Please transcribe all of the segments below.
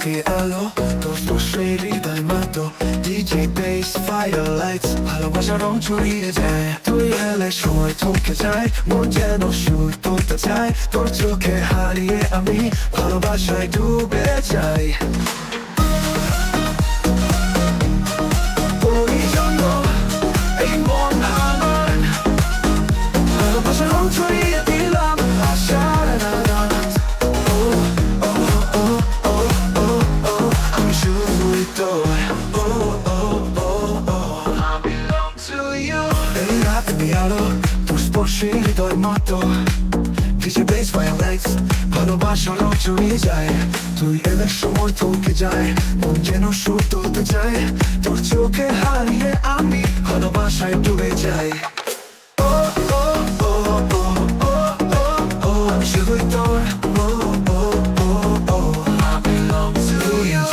রাতে আলো তোর স্পর্শে হৃদয় মাতো DJ bass fire lights ভালোবাসার রং ছড়িয়ে যায় তুই এলে সময় থমকে যায় মন যেন সুর তুলতে চায় তোর চোখে হারিয়ে আমি ভালোবাসায় ডুবে যাই তোরই জন্য এই মন আমার ভালোবাসার রং ছড়িয়ে দিলাম আশার রাত আমি শুধুই তোর I belong to you এই রাতে আলো তোর স্পর্শে হৃদয় মতো DJ bass fire lights ভালোবাসার রং ছড়িয়ে যায় তুই এলে সময় থমকে যায় মন যেন সুর তুলতে চায় তোর চোখে হারিয়ে আমি ভালোবাসায় ডুবে যাই আমি শুধুই তোর I belong to you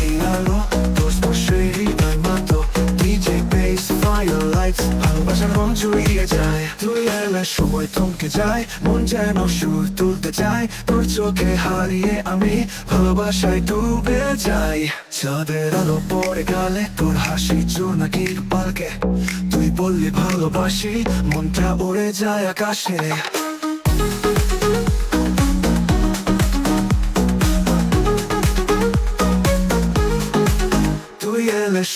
এই আলো তোর স্পর্শে হৃদয় মতো DJ bass fire lights ভালোবাসার রং ছড়িয়ে যায় তুই এলে সময় থমকে যায় মন যেন সুর তুলতে চায় তোর চোখে হারিয়ে আমি ভালোবাসায় ডুবে যাই চাঁদের আলো পড়ে গালে তোর হাসি জোনাকির পালকে তুই বললি ভালোবাসি মনটা উড়ে যায় আকাশে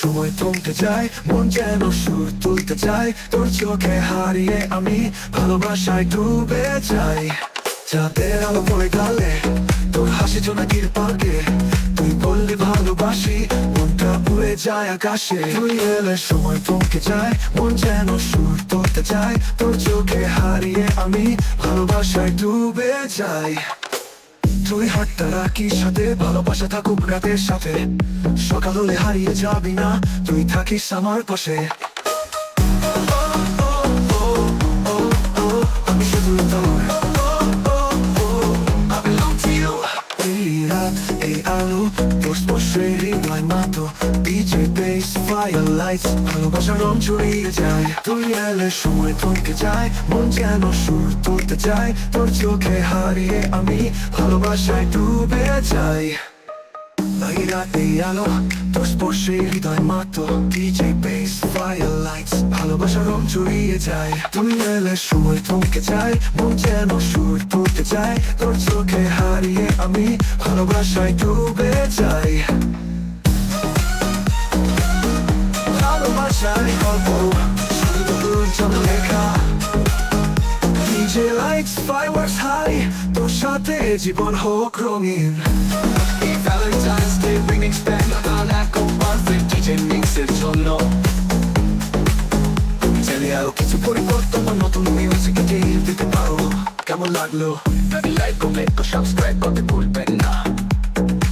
সময় থমকে যায় মন যেন সুর তুলতে চায় তোর চোখে হারিয়ে আমি ভালোবাসায় ডুবে যাই চাঁদের আলো পড়ে গালে তোর হাসি জোনাকির পালকে তুই বললি ভালোবাসি মনটা উড়ে যায় আকাশে তুই এলে সময় থমকে যায় মন যেন সুর তুলতে চায় তোর চোখে হারিয়ে আমি ভালোবাসায় ডুবে যাই তুই হাতটা রাখিস সাথে ভালোবাসা থাকুক রাতের সাথে সকাল হলে হারিয়ে যাবি না তুই থাকিস আমার পাশে আমি শুধু তোর I belong to you এই রাত এই আলো তোর স্পর্শে হৃদয় মাতো DJ bass fire lights ভালোবাসার রং ছড়িয়ে যায় তুই এলে সময় থমকে যায় মন যেন সুর তুলতে চায় তোর চোখে হারিয়ে আমি ভালোবাসায় ডুবে যাই এই রাত এই আলো তোর স্পর্শে হৃদয় মাতো DJ bass fire lights ভালোবাসার রং ছড়িয়ে যায় তুই এলে সময় থমকে যায় মন যেন সুর তুলতে চায় তোর চোখে হারিয়ে আমি ভালোবাসায় ডুবে যাই ভালোবাসায় গল্প শুধু তোর লেখা DJ lights fireworks high তোর সাথে জীবন হোক রঙিন এই Valentine's Day remix band Monaco Perfect DJ mixের জন্য ছেলে আরো কিছু পরিবর্তন নতুন মিউজিক দিতে পারো কেমন লাগলো লাইক কমেন্ট ও সাবস্ক্রাইব করতে ভুলবেন না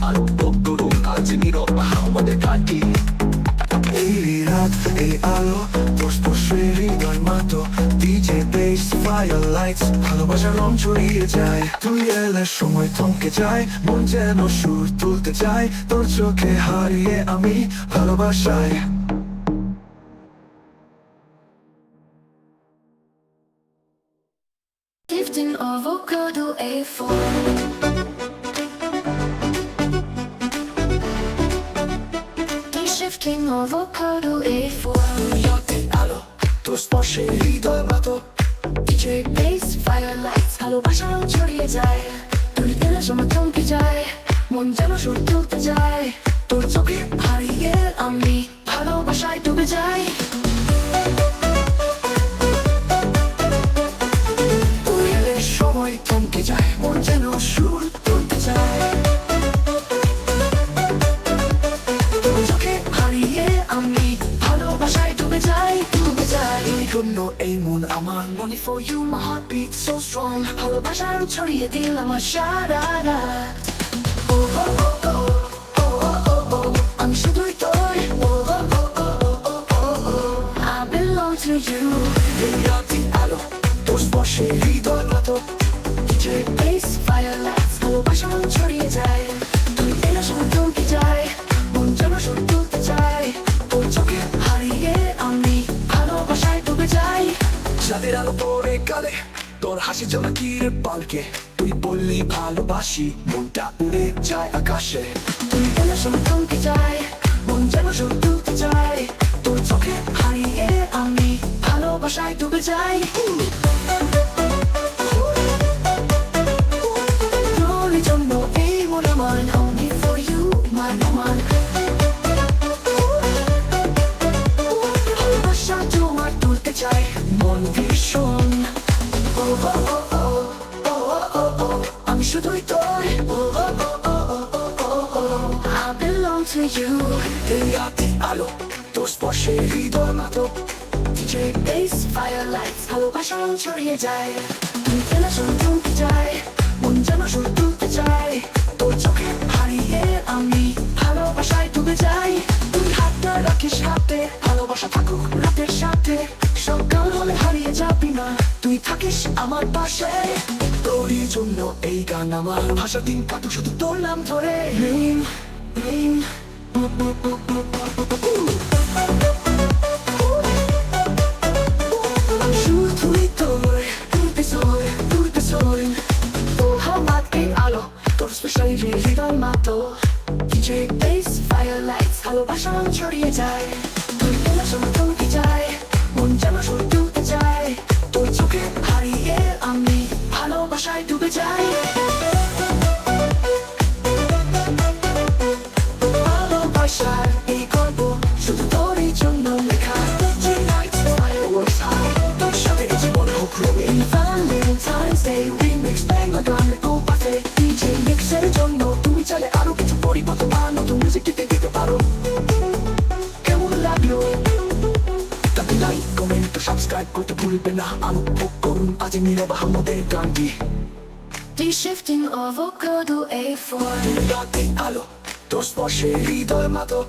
আরো বন্ধুরুন আজ নীরব আমাদের গানটি এই রাত এই আলো তোর স্পর্শে হৃদয় মাতো DJ bass fire lights ভালোবাসার রং ছড়িয়ে যায় তুই এলে সময় থমকে যায় মন যেন সুর তুলতে চায় তোর চোখে হারিয়ে আমি ভালোবাসায় Gifting avocado A4 Shifting avocado A4 রাতে আলো তোর স্পর্শে হৃদয় মাতো DJ bass fire lights ভালোবাসার রং ছড়িয়ে যায় তুই এলে সময় থমকে যায় মন যেন সুর তুলতে যায় তোর চোখে হারিয়ে আমি ভালোবাসায় ডুবে যাই তুই এলে সময় থমকে যায় মন যেন সুর তুলতে চায় তোর চোখে হারিয়ে আমি ভালোবাসায় ডুবে যাই এই জন্য এই মন আমার Only for you my heart beats so strong ভালোবাসার রং ছড়িয়ে দিলাম সারা রাত আমি শুধুই তোর I belong to you এই রাতে আলো তোর স্পর্শে হৃদয় মাতো DJ bass fire lights ভালোবাসার রং ছড়িয়ে যায় তুই এলে সময় থমকে যায় মন যেন সুর তুলতে চায় তোর চোখে হারিয়ে আমি ভালোবাসায় ডুবে যাই চাঁদের আলো পড়ে গালে তোর হাসি জোনাকির পালকে তুই বললি ভালোবাসি মনটা উড়ে যায় আকাশে তুই এলে শুধু থমকে যায়, মন যেন শুধু তুলতে চায়, তোর চোখে হারিয়ে আমি ভালোবাসায় ডুবে যাই। তোর জন্য এই মন আমার, only for you my woman। ভালোবাসা তোমার তুলতে চাই মন ভীষণ। আমি শুধুই তোর, I belong to you। এই রাতে আলো তোর স্পর্শে হৃদয় মাতো, DJ bass firelights ভালোবাসা রং ছড়িয়ে যায়, তুই এলে শুধু থমকে যায়, মন যেন শুধু তুলতে চায়, তোর চোখে হারিয়ে আমি ভালোবাসায় ডুবে যাই। তুই হাতটা রাখিস হাতে, ভালোবাসা থাকুক রাতের সাথে, সকাল হলে হারিয়ে যাবি না, তুই থাকিস আমার পাশে। তোরই জন্য এই গান আমার, ভাষা দিন কাটু শুধু তোর নাম ধরে রিং রিং, শুধুই তোর, তুই পেছর তুই পেছর, তোর হাত এই আলো, তোর স্পেশাল হৃদয় মাতো, DJ bass firelights ভালোবাসা রং ছড়িয়ে যায়, তুই এলে শুধু থমকে যায়, মন যেন শুধু তুলতে চায়, তোর চোখে হারিয়ে আমি ভালোবাসায় ডুবে যাই। ভালোবাসার এই গল্প শুধু তোরই জন্য লেখা, Tonight fireworks high, তোর সাথে এই জীবন হোক রঙিন। Valentine's Day remix বাংলা গানের গোপাতে, DJ mixের জন্য তুমি চাইলে আরো কিছু পরিবর্তন বা নতুন মিউজিক দিতে পারো। কেমন লাগলো? তাতে লাইক কমেন্ট ও সাবস্ক্রাইব করতে ভুলবে না, অনুভব করুন আজ নীরব আহমদের গানটি। The shifting avocado A4, রাতে আলো তোর স্পর্শে হৃদয় মাতো,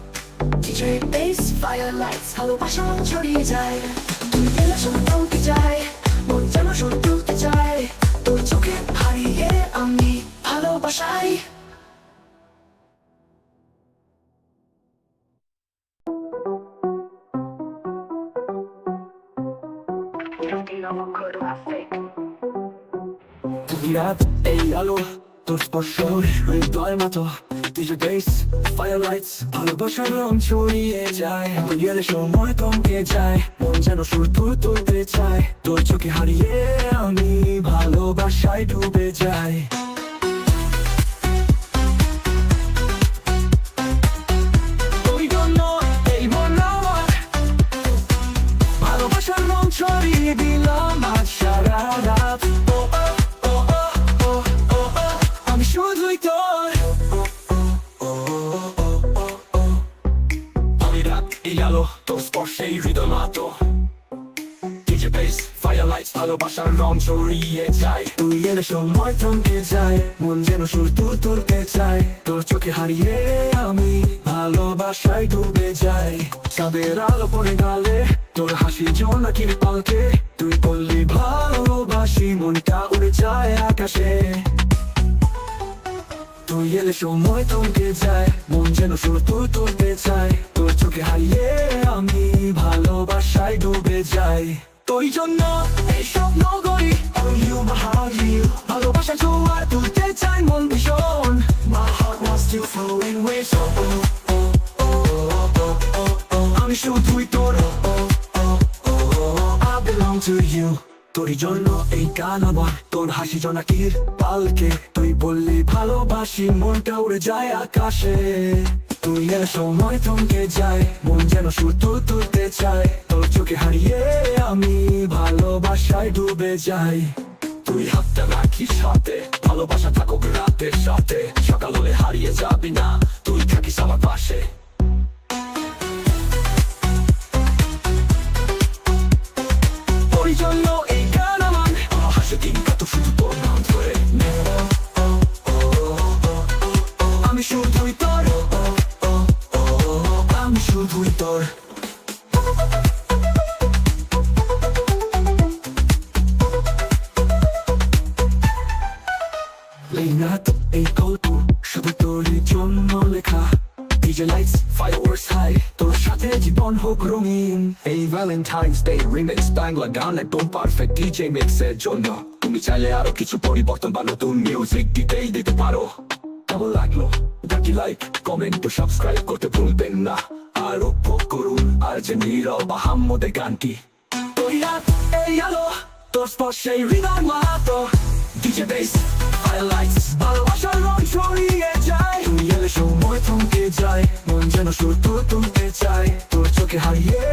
DJ bass firelights ভালোবাসা রং ছড়িয়ে যায়, তুই এলে শুধু থমকে যায়, মন যেন শুধু তুলতে চায়, তোর চোখে হারিয়ে আমি ভালোবাসাই। রাত এই আলো তোর স্পর্শ হৃদয় মাতো, DJ bass firelights ভালোবাসার রং ছড়িয়ে যায়, দুনিয়ার সময় থমকে যায়, মন যেন সুর তুলতে চায়, তোর চোখে হারিয়ে আমি ভালোবাসায় ডুবে যাই। তোর জন্য এই মন আমার, ভালোবাসার রং ছড়িয়ে দিলাম আজ সারা রাত। আমি শুধুই তোর, আমি রাত এই আলো তোর স্পর্শে হৃদয় মাতো, DJ bass firelights ভালোবাসার রং ছড়িয়ে যায়, তুই এলে সময় থমকে যায়, মন যেন সুর তুলতে চায়, তোর চোখে হারিয়ে আমি ভালোবাসায় ডুবে যাই। চাঁদের আলো পড়ে গালে, তোর হাসি জোনাকির পালকে, তুই বললি ভালোবাসি, মনটা উড়ে যায় আকাশে। তুই এলে সময় থমকে যায়, মন যেন সুর তুলতে চায়, তোর চোখে হারিয়ে আমি ভালোবাসায় ডুবে যাই। তোর জন্য এই স্বপ্ন গড়ি, you my heart you, ভালোবাসা জোয়ার তুলতে চাই মন ভীষণ, my heart wants to flow in waves, আমি শুধুই তোর, I belong to you। তোর জন্য এই গান আমার, তোর হাসি জোনাকির পালকে, তুই বললি ভালোবাসি, মনটা উড়ে যায় আকাশে। তুই এর সময় থমকে যায়, মন যেন সুর তুলতে চায়, তোর চোখে হারিয়ে আমি ভালোবাসায় ডুবে যাই। তুই হাতটা রাখিস হাতে, ভালোবাসা থাকুক রাতের সাথে, সকাল হলে হারিয়ে যাবি না, তুই থাকিস আমার পাশে। তোর জন্য এই গান আমার, হাসি দিন কত শুধু তোর নাম ধরে, আমি শুধুই তোর, আমি শুধুই তোর। এই রাত এই গল্প শুধু তোরই জন্য লেখা, DJ lights fireworks high, তোর সাথে জীবন হোক রঙিন। এই Valentine's Day remix বাংলা গান একদম পারফেক্ট, DJ mix এর জন্য। তুমি চাইলে আরো কিছু পরিবর্তন বা নতুন মিউজিক দিতে পারো। কেমন লাগলো ডাকি লাইক কমেন্ট ও সাবস্ক্রাইব করতে ভুলবেন না আর উপভোগ করুন আর যে নীরব আহাম্মদের গানটি ওই রাত এই আলো তোর স্পর্শে হৃদয় মাতো ডিজে বেস হাইলাইটস ভালোবাসার রং ছড়িয়ে যায় তুই এলে সময় থমকে যায় মন যেন সুর তুলতে চায় তোর চোখে হারিয়ে